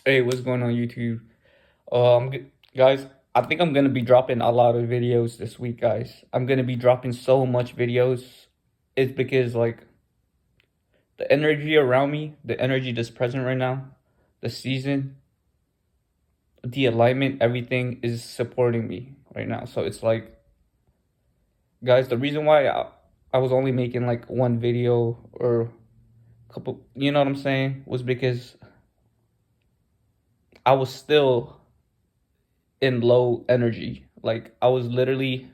Hey, what's going on YouTube? Guys, I think I'm gonna be dropping a lot of videos this week, guys. I'm gonna be dropping so much videos. It's because like the energy around me, the energy that's present right now, the season, the alignment, everything is supporting me right now. So it's like, guys, the reason why I was only making like one video or a couple, you know what I'm saying, was because I was still in low energy. Like I was literally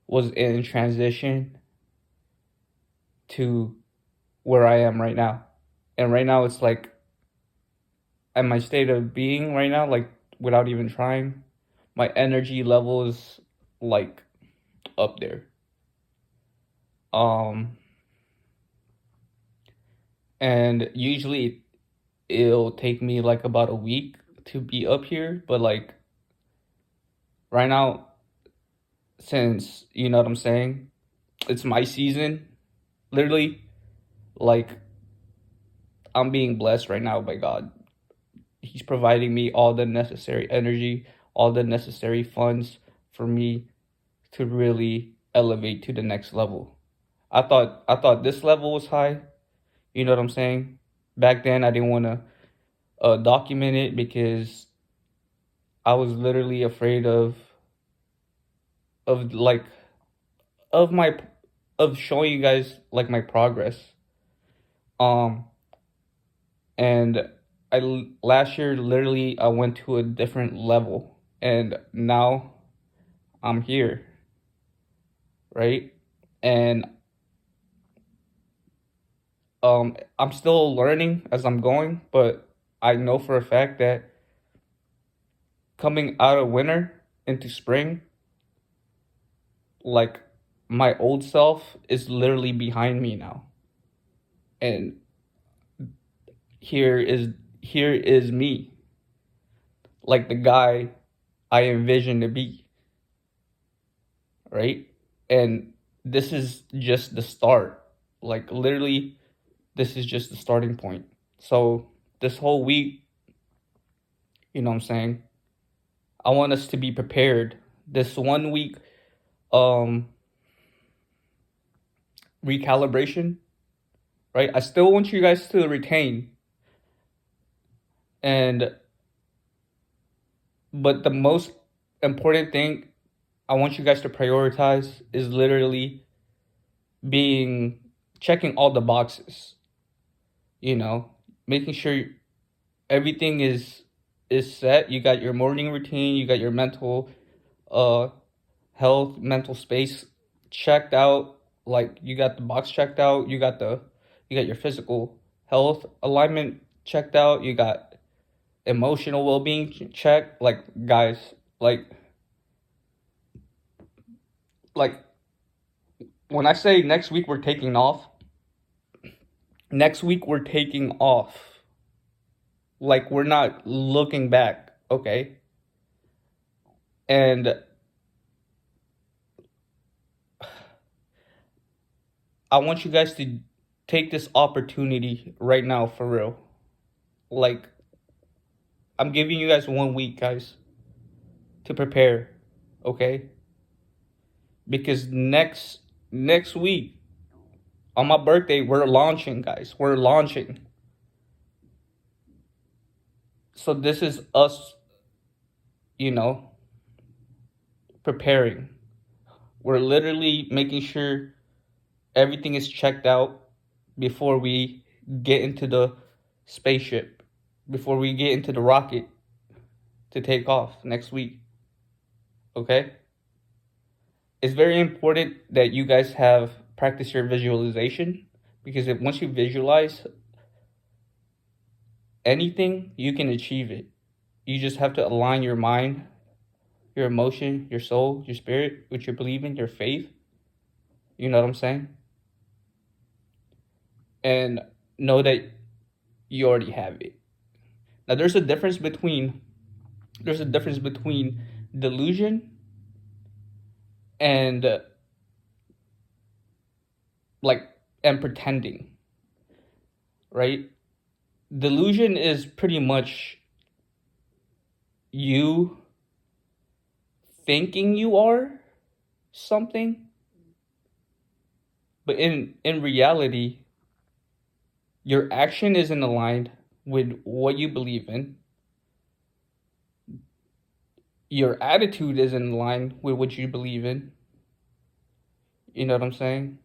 was in transition to where I am right now. And right now it's like at my state of being right now, like without even trying, my energy level is like up there. Um and usually it'll take me like about a week to be up here, but like right now, since you know what I'm saying, it's my season, literally, like I'm being blessed right now by God. He's providing me all the necessary energy, all the necessary funds for me to really elevate to the next level. I thought this level was high. You know what I'm saying? Back then, I didn't want to document it because I was literally afraid of like of my of showing you guys like my progress. Um, and last year literally I went to a different level, and now I'm here, right? And I'm still learning as I'm going, but I know for a fact that coming out of winter into spring, like my old self is literally behind me now. And here is here is me, like the guy I envisioned to be, right? And this is just the start. Like literally this is just the starting point. So this whole week, you know what I'm saying? I want us to be prepared. This 1 week um recalibration, right? I still want you guys to retain, and but the most important thing I want you guys to prioritize is literally being checking all the boxes, you know, making sure everything is set. You got your morning routine, you got your mental uh health, mental space checked out, like you got the box checked out, you got your physical health alignment checked out, you got emotional well-being checked. Like guys, like like when I say next week we're taking off, next week we're taking off. Like we're not looking back, okay? And I want you guys to take this opportunity right now for real. Like I'm giving you guys 1 week, guys, to prepare, okay? Because next week on my birthday we're launching, guys. We're launching. So this is us, you know, preparing. We're literally making sure everything is checked out before we get into the spaceship, before we get into the rocket to take off next week, okay? It's very important that you guys have practiced your visualization, because if once you visualize anything, you can achieve it. You just have to align your mind, your emotion, your soul, your spirit, what you believe in, your faith. You know what I'm saying? And know that you already have it. Now there's a difference between delusion and like and pretending, right? Delusion is pretty much you thinking you are something, but in reality, your action isn't aligned with what you believe in. Your attitude isn't in line with what you believe in. You know what I'm saying?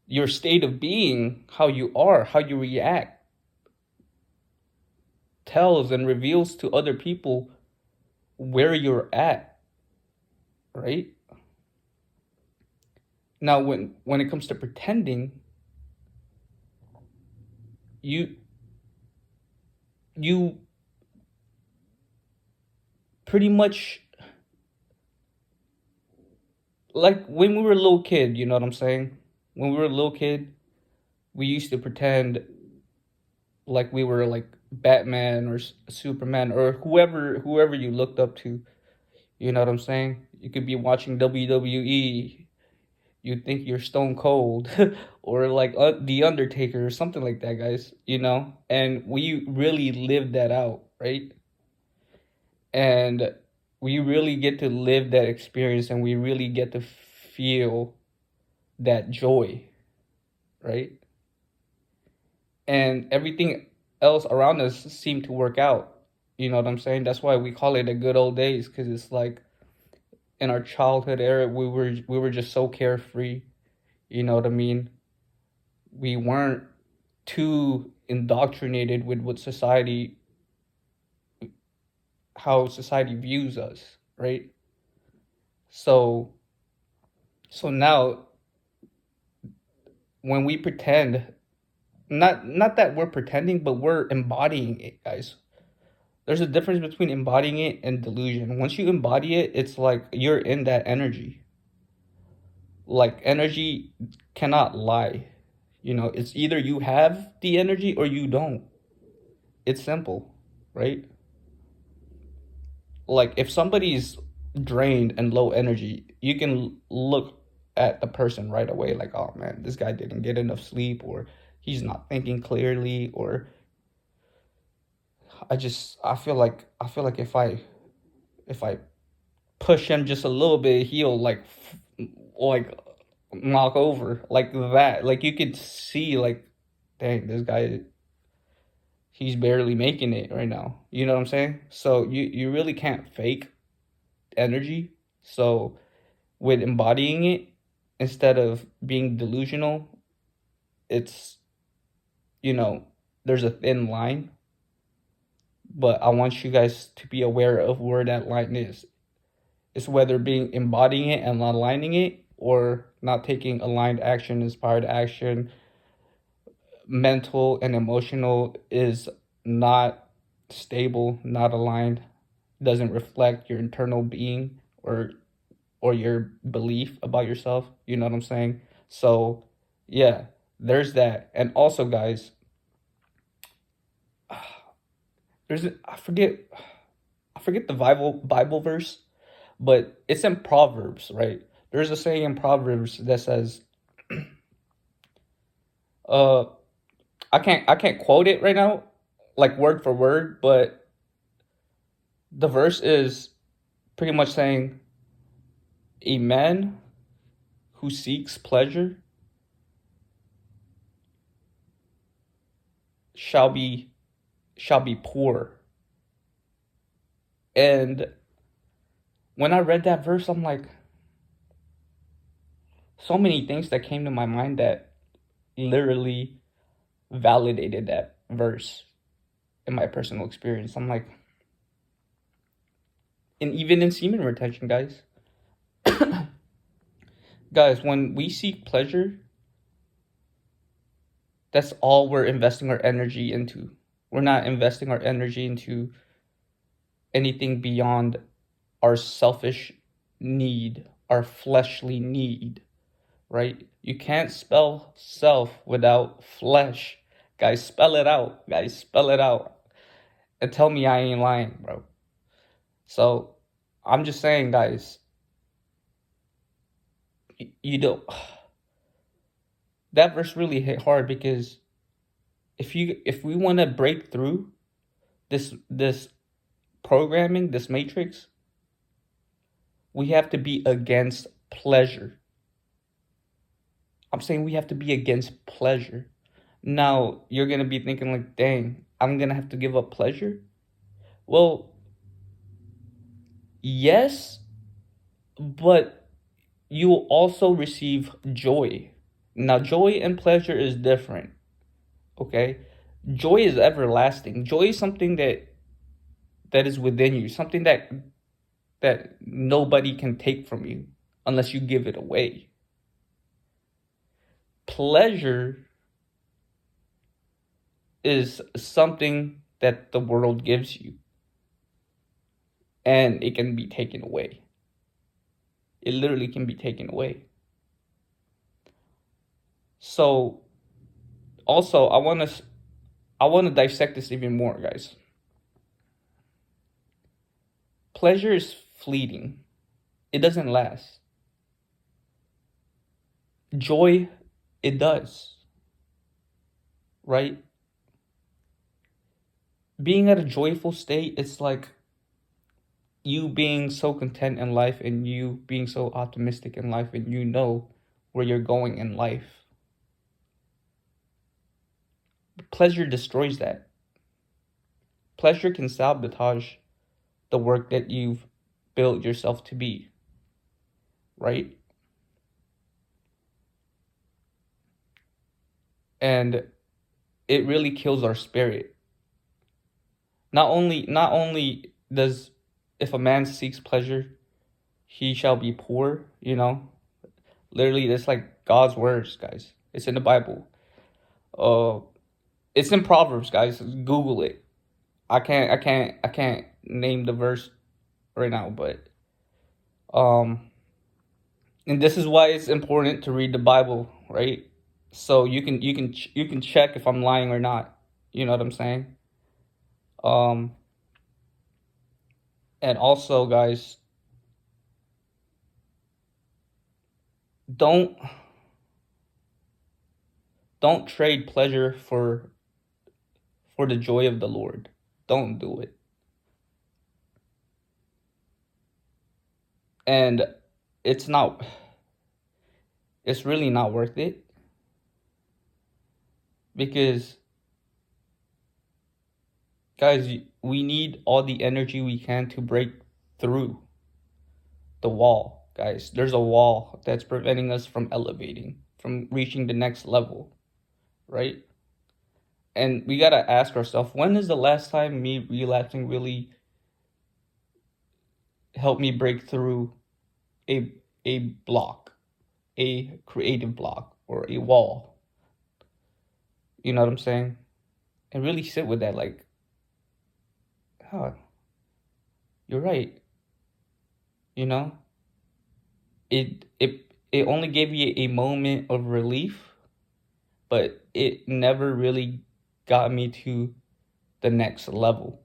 Your state of being, how you are, how you react, tells and reveals to other people where you're at, right? Now, when it comes to pretending, you you pretty much, like when we were a little kid. You know what I'm saying? When we were a little kid, we used to pretend like we were like Batman or Superman or whoever you looked up to. You know what I'm saying? You could be watching WWE. You think you're Stone Cold or like The Undertaker or something like that, guys. You know, and we really live that out, right? And we really get to live that experience, and we really get to feel that joy, right? And everything else around us seemed to work out. You know what I'm saying? That's why we call it the good old days, because it's like in our childhood era, we were just so carefree. You know what I mean? We weren't too indoctrinated with what society, how society views us, right? So now when we pretend, not that we're pretending, but we're embodying it, guys. There's a difference between embodying it and delusion. Once you embody it, it's like you're in that energy. Like energy cannot lie. You know, it's either you have the energy or you don't. It's simple, right? Like if somebody's drained and low energy, you can look at the person right away like, "Oh man, this guy didn't get enough sleep, or he's not thinking clearly, or I feel like if I push him just a little bit, he'll like knock over like that." Like you could see like, dang, this guy, he's barely making it right now. You know what I'm saying? So you really can't fake energy. So with embodying it instead of being delusional, it's, you know, there's a thin line, but I want you guys to be aware of where that line is. It's whether being embodying it and not aligning it, or not taking aligned action, inspired action. Mental and emotional is not stable, not aligned, doesn't reflect your internal being, or your belief about yourself. You know what I'm saying? So yeah, there's that. And also, guys, there's I forget the Bible verse, but it's in Proverbs, right? There's a saying in Proverbs that says, uh, I can't quote it right now, like word for word, but the verse is pretty much saying, "A man who seeks pleasure shall be poor." And when I read that verse, I'm like, so many things that came to my mind that literally validated that verse in my personal experience. I'm like, and even in semen retention, guys, when we seek pleasure, that's all we're investing our energy into. We're not investing our energy into anything beyond our selfish need, our fleshly need, right? You can't spell self without flesh. Guys, spell it out. Guys, spell it out. And tell me I ain't lying, bro. So I'm just saying, guys, you don't. That verse really hit hard, because if we want to break through this programming, this matrix, we have to be against pleasure. I'm saying we have to be against pleasure. Now, you're going to be thinking, like, dang, I'm going to have to give up pleasure? Well, yes, but you will also receive joy. Now, joy and pleasure is different, okay? Joy is everlasting. Joy is something that is within you, something that nobody can take from you unless you give it away. Pleasure is something that the world gives you, and it can be taken away. It literally can be taken away. So also, I want to dissect this even more, guys. Pleasure is fleeting. It doesn't last. Joy, it does. Right? Being at a joyful state, it's like you being so content in life and you being so optimistic in life and you know where you're going in life. Pleasure destroys that. Pleasure can sabotage the work that you've built yourself to be, right? And it really kills our spirit. Not only does, if a man seeks pleasure, he shall be poor, you know? Literally, that's like God's words, guys. It's in the Bible. Uh it's in Proverbs, guys. Google it. I can't name the verse right now, but um and this is why it's important to read the Bible, right? So you can check if I'm lying or not. You know what I'm saying? Um and also, guys, don't don't trade pleasure for the joy of the Lord. Don't do it. And it's not it's really not worth it, because guys, we need all the energy we can to break through the wall, guys. There's a wall that's preventing us from elevating, from reaching the next level, right? And we gotta ask ourselves, when is the last time me relapsing really helped me break through a a block, a creative block, or a wall? You know what I'm saying? And really sit with that, like, huh, you're right. You know, it only gave you a moment of relief, but it never really got me to the next level.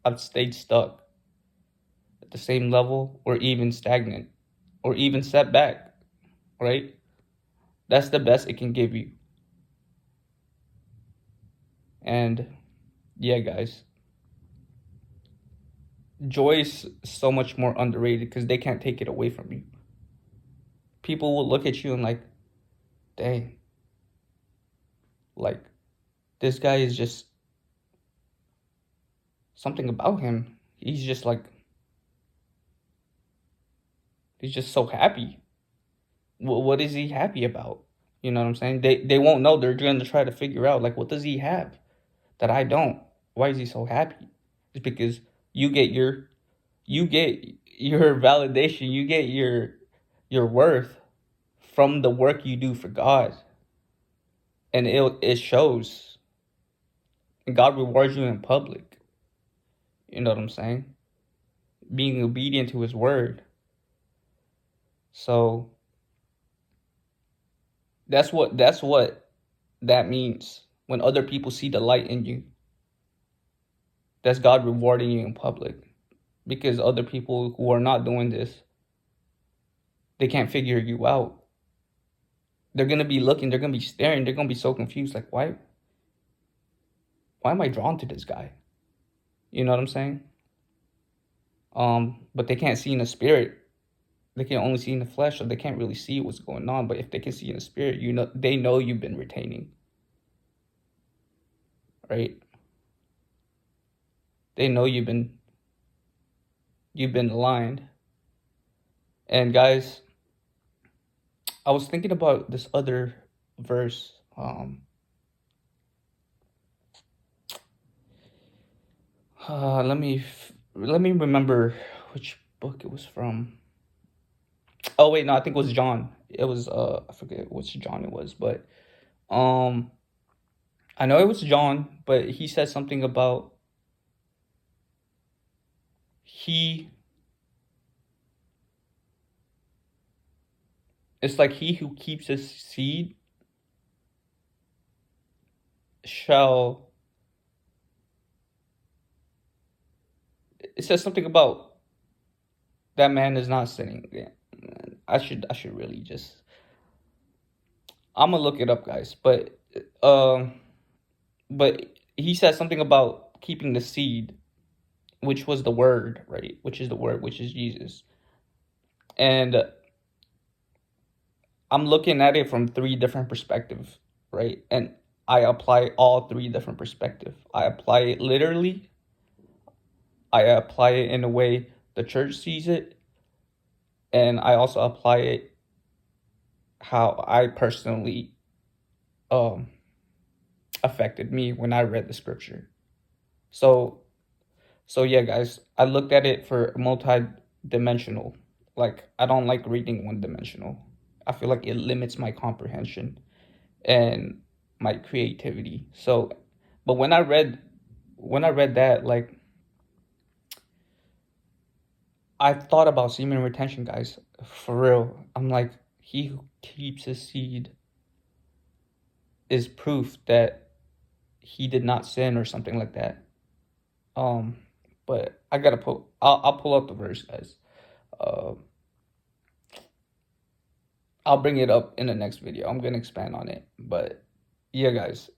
I've stayed stuck at the same level, or even stagnant, or even set back, right? That's the best it can give you. And yeah, guys, joy is so much more underrated because they can't take it away from you. People will look at you and, like, dang, like, this guy is just something about him. He's just like, he's just so happy. What is he happy about? You know what I'm saying? They won't know. They're going to try to figure out, like, what does he have that I don't? Why is he so happy? It's because you get your you get your validation, you get your worth from the work you do for God, and it shows. And God rewards you in public. You know what I'm saying? Being obedient to His word. So that's what that means. When other people see the light in you, that's God rewarding you in public. Because other people who are not doing this, they can't figure you out. They're gonna be looking, they're gonna be staring, they're gonna be so confused, like, why am I drawn to this guy? You know what I'm saying? But they can't see in the spirit. They can only see in the flesh, so they can't really see what's going on. But if they can see in the spirit, they know you've been retaining, right? They know you've been aligned. And guys, I was thinking about this other verse. Let me remember which book it was from. Oh wait, no, I think it was John. It was I forget which John it was, but um I know it was John, but he said something about he it's like he who keeps his seed shall it says something about that man is not sinning. Yeah. I should really just I'm gonna look it up, guys. Um but he said something about keeping the seed, which was the word, right? Which is the word, which is Jesus. And I'm looking at it from three different perspectives, right? And I apply all three different perspectives. I apply it literally, I apply it in a way the church sees it, and I also apply it how I personally um affected me when I read the scripture. So so yeah, guys, I looked at it for multi-dimensional. Like I don't like reading one dimensional. I feel like it limits my comprehension and my creativity. So, but when I read that, like I thought about semen retention, guys. For real, I'm like, he who keeps his seed is proof that he did not sin or something like that. Um, but I gotta pull. I'll pull up the verse, guys. Uh, I'll bring it up in the next video. I'm gonna expand on it. But yeah, guys,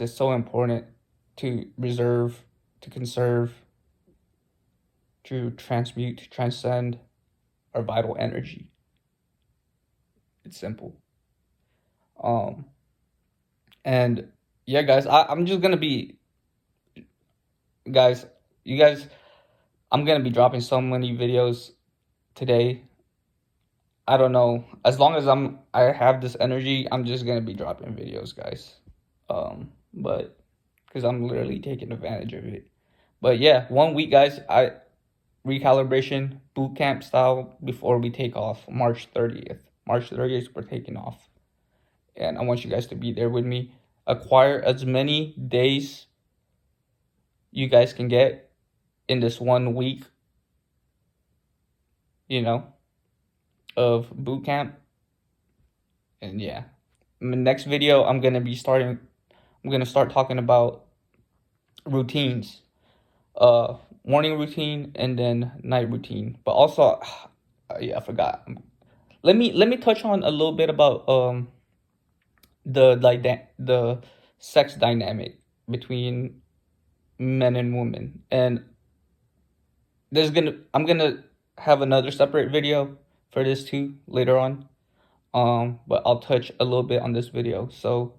it's so important to reserve, to conserve, to transmute, to transcend our vital energy. It's simple. Um, and yeah, guys, I'm just gonna be, guys, you guys, I'm gonna be dropping so many videos today. I don't know. As long as I have this energy, I'm just gonna be dropping videos, guys. But because I'm literally taking advantage of it. But yeah, 1 week, guys. I recalibration boot camp style before we take off March 30th. March 30th, we're taking off. And I want you guys to be there with me. Acquire as many days you guys can get in this 1 week, you know, of boot camp. And yeah, in the next video, I'm gonna start talking about routines, morning routine and then night routine. But also, yeah, I forgot. Let me touch on a little bit about the sex dynamic between men and women. And I'm gonna have another separate video for this too later on. But I'll touch a little bit on this video. So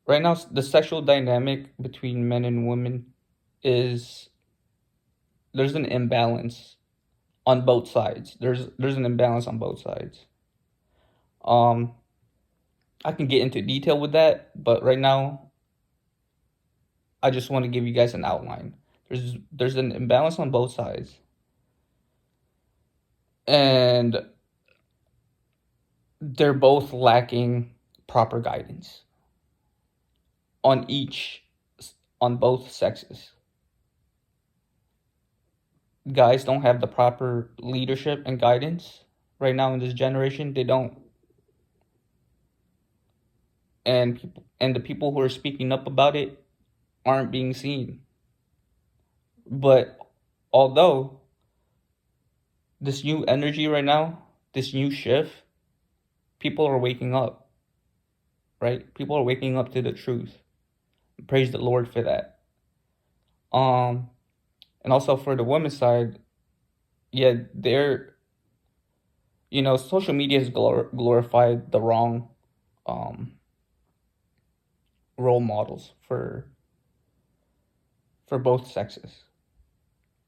right now, the sexual dynamic between men and women is there's an imbalance on both sides. There's an imbalance on both sides. Um, I can get into detail with that, but right now I just want to give you guys an outline. There's an imbalance on both sides, and they're both lacking proper guidance on each on both sexes. Guys don't have the proper leadership and guidance right now in this generation. They don't. And the people who are speaking up about it aren't being seen. But although this new energy right now, this new shift, people are waking up, right? People are waking up to the truth. Praise the Lord for that. Um, and also for the women's side, yeah, they're, social media has glorified the wrong um role models for both sexes.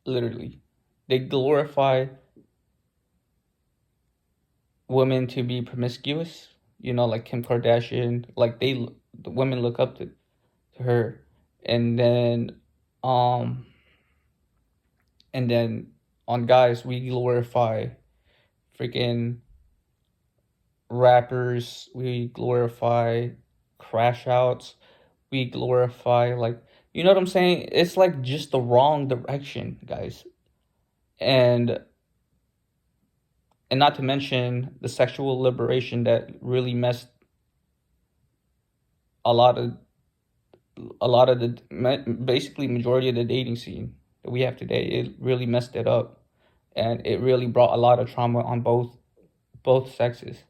Literally, they glorify women to be promiscuous. Like Kim Kardashian, like the women look up to her, and then um and then on guys we glorify freaking rappers, we glorify crash outs, we glorify, like, you know what I'm saying? It's like just the wrong direction, guys. And not to mention the sexual liberation that really messed a lot of basically majority of the dating scene that we have today. It really messed it up, and it really brought a lot of trauma on both sexes,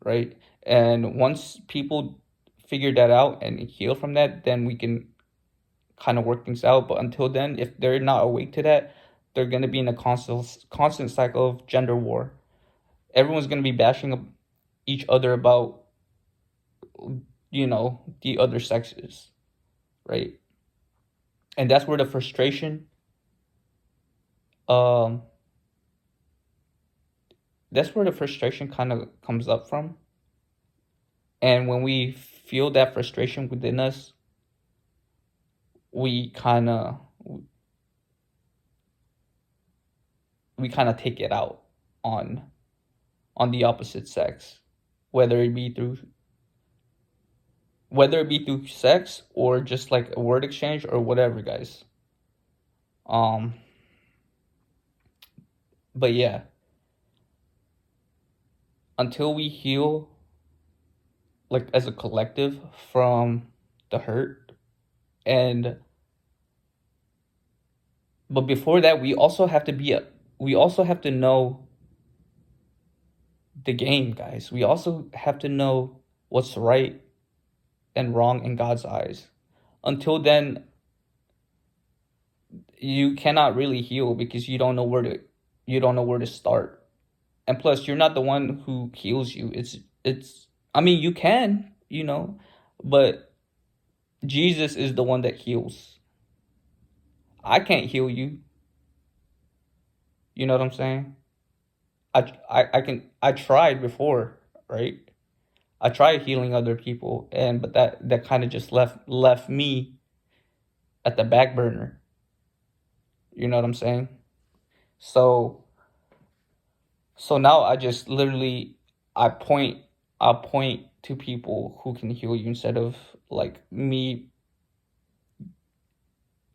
right? And once people figure that out and heal from that, then we can kind of work things out. But until then, if they're not awake to that, they're going to be in a constant cycle of gender war. Everyone's going to be bashing each other about, the other sexes, right? And that's where the frustration, um kind of comes up from. And when we feel that frustration within us, we kind of take it out on the opposite sex, whether it be through sex or just like a word exchange or whatever, guys. um but yeah, until we heal, like, as a collective, from the hurt, and but before that, we also have to know the game, guys. We also have to know what's right and wrong in God's eyes. Until then, you cannot really heal because you don't know where to start. And plus, you're not the one who heals you. It's I mean, you can, but Jesus is the one that heals. I can't heal you. You know what I'm saying? I tried before, right? I tried healing other people, and but that kind of just left me at the back burner. You know what I'm saying? So now I just literally I point I point to people who can heal you instead of like me,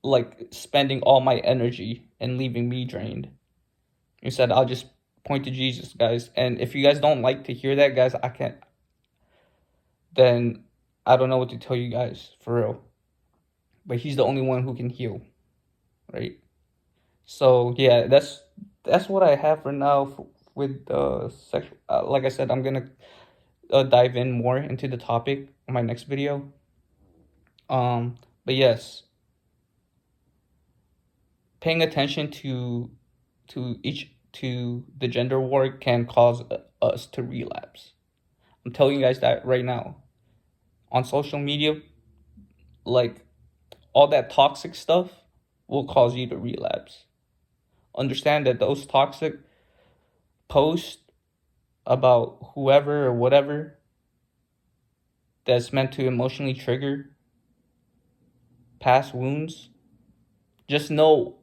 like, spending all my energy and leaving me drained. Instead, I'll just point to Jesus, guys. And if you guys don't like to hear that, guys, then I don't know what to tell you guys, for real. But he's the only one who can heal, right? So yeah, that's what I have for now with sexual. Like I said, I'm gonna dive in more into the topic on my next video. But yes, paying attention to the gender war can cause us to relapse. I'm telling you guys that right now. On social media, like, all that toxic stuff will cause you to relapse. Understand that those toxic posts about whoever or whatever that's meant to emotionally trigger past wounds, just know,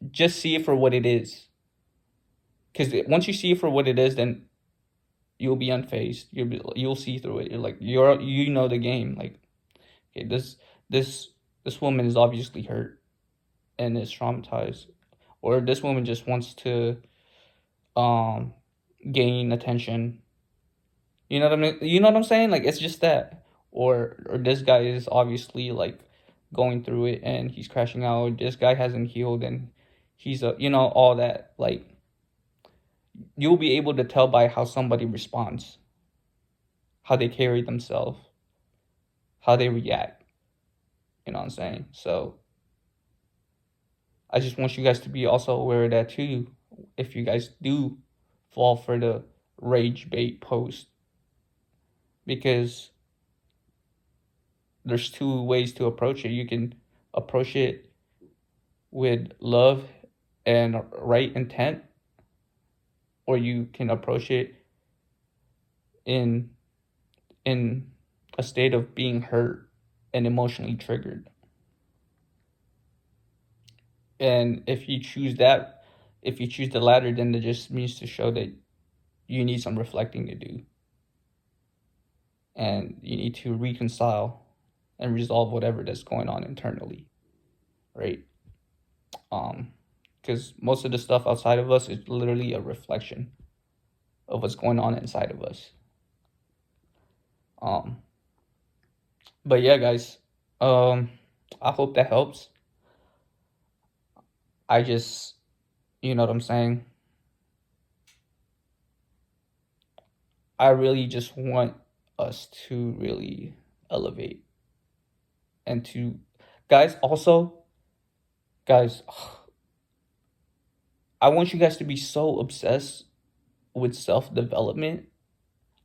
just see it for what it is. Because once you see it for what it is, then you'll be unfazed. You'll see through it. You're like, you know the game. Like, okay, this this woman is obviously hurt and is traumatized, or this woman just wants to um gain attention. You know what I mean? You know what I'm saying? Like, it's just that. Or this guy is obviously, like, going through it and he's crashing out. This guy hasn't healed and he's all that. Like, you'll be able to tell by how somebody responds, how they carry themselves, how they react. You know what I'm saying? So I just want you guys to be also aware of that too. If you guys do fall for the rage bait post, because there's two ways to approach it. You can approach it with love and right intent, or you can approach it in in a state of being hurt and emotionally triggered. And if you choose the latter, then it just means to show that you need some reflecting to do, and you need to reconcile and resolve whatever that's going on internally, right? Because most of the stuff outside of us is literally a reflection of what's going on inside of us. Um, but yeah, guys, um, I hope that helps. I just, you know what I'm saying? I really just want us to really elevate and to, guys, also, guys, I want you guys to be so obsessed with self development.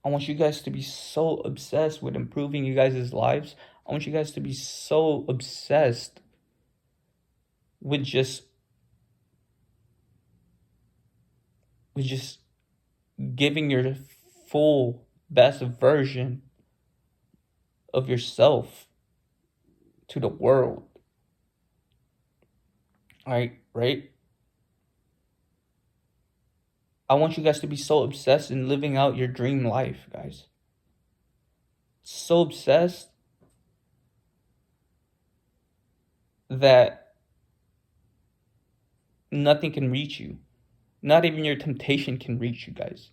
I want you guys to be so obsessed with improving you guys' lives. I want you guys to be so obsessed with just giving your full best version of yourself to the world. Right? I want you guys to be so obsessed in living out your dream life, guys. So obsessed that nothing can reach you. Not even your temptation can reach you, guys.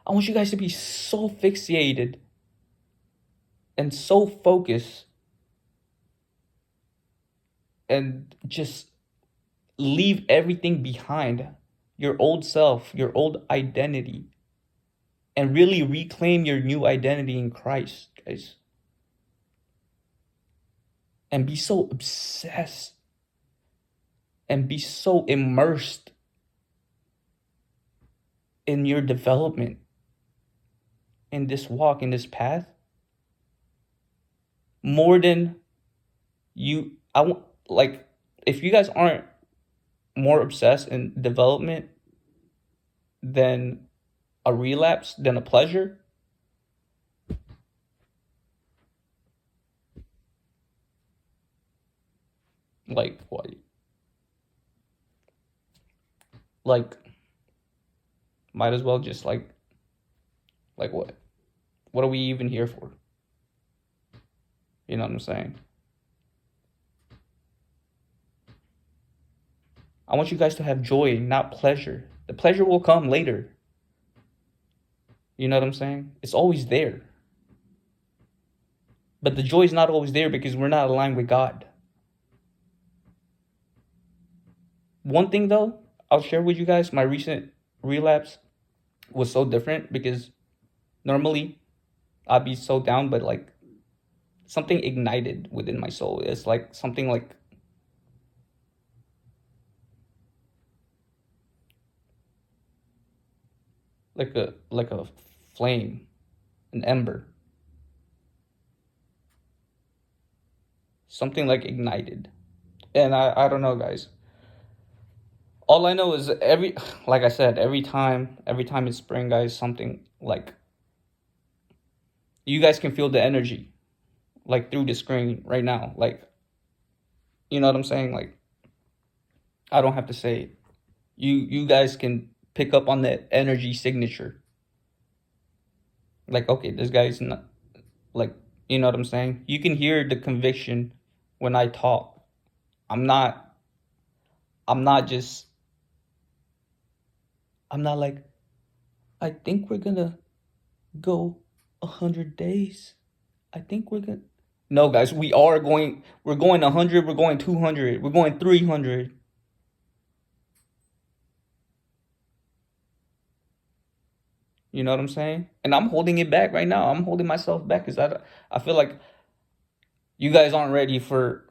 I want you guys to be so fixated and so focused and just leave everything behind, your old self, your old identity, and really reclaim your new identity in Christ, guys. And be so obsessed and be so immersed in your development, in this walk, in this path, more than you. Like, if you guys aren't more obsessed in development than a relapse, than a pleasure, like what? Like, might as well just like what? What are we even here for? You know what I'm saying? I want you guys to have joy, not pleasure. The pleasure will come later. You know what I'm saying? It's always there. But the joy is not always there because we're not aligned with God. One thing though, I'll share with you guys, my recent relapse was so different because normally I'd be so down, but like something ignited within my soul. It's like something like a flame, an ember. Something like ignited. And I don't know, guys. All I know is like I said, every time it's spring, guys, something like you guys can feel the energy like through the screen right now. Like, you know what I'm saying? Like, I don't have to say it. You guys can pick up on that energy signature. Like, okay, this guy's not, like, you know what I'm saying? You can hear the conviction when I talk. I'm not I'm not just I'm not like, I think we're gonna go 100 days. I think we're gonna. No, guys, we're going 100, we're going 200, we're going 300. You know what I'm saying? And I'm holding it back right now. I'm holding myself back because I feel like you guys aren't ready for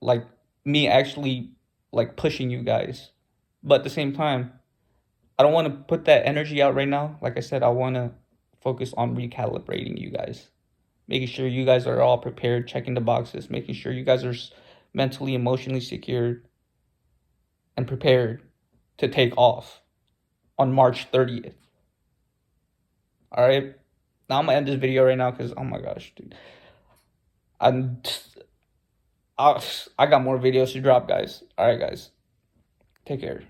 like me actually like pushing you guys. But at the same time, I don't want to put that energy out right now. Like I said, I want to focus on recalibrating you guys, making sure you guys are all prepared, checking the boxes, making sure you guys are mentally, emotionally secured and prepared to take off on March 30th. All right. Now I'm gonna end this video right now because oh my gosh, dude, I'm I got more videos to drop, guys. All right, guys, take care.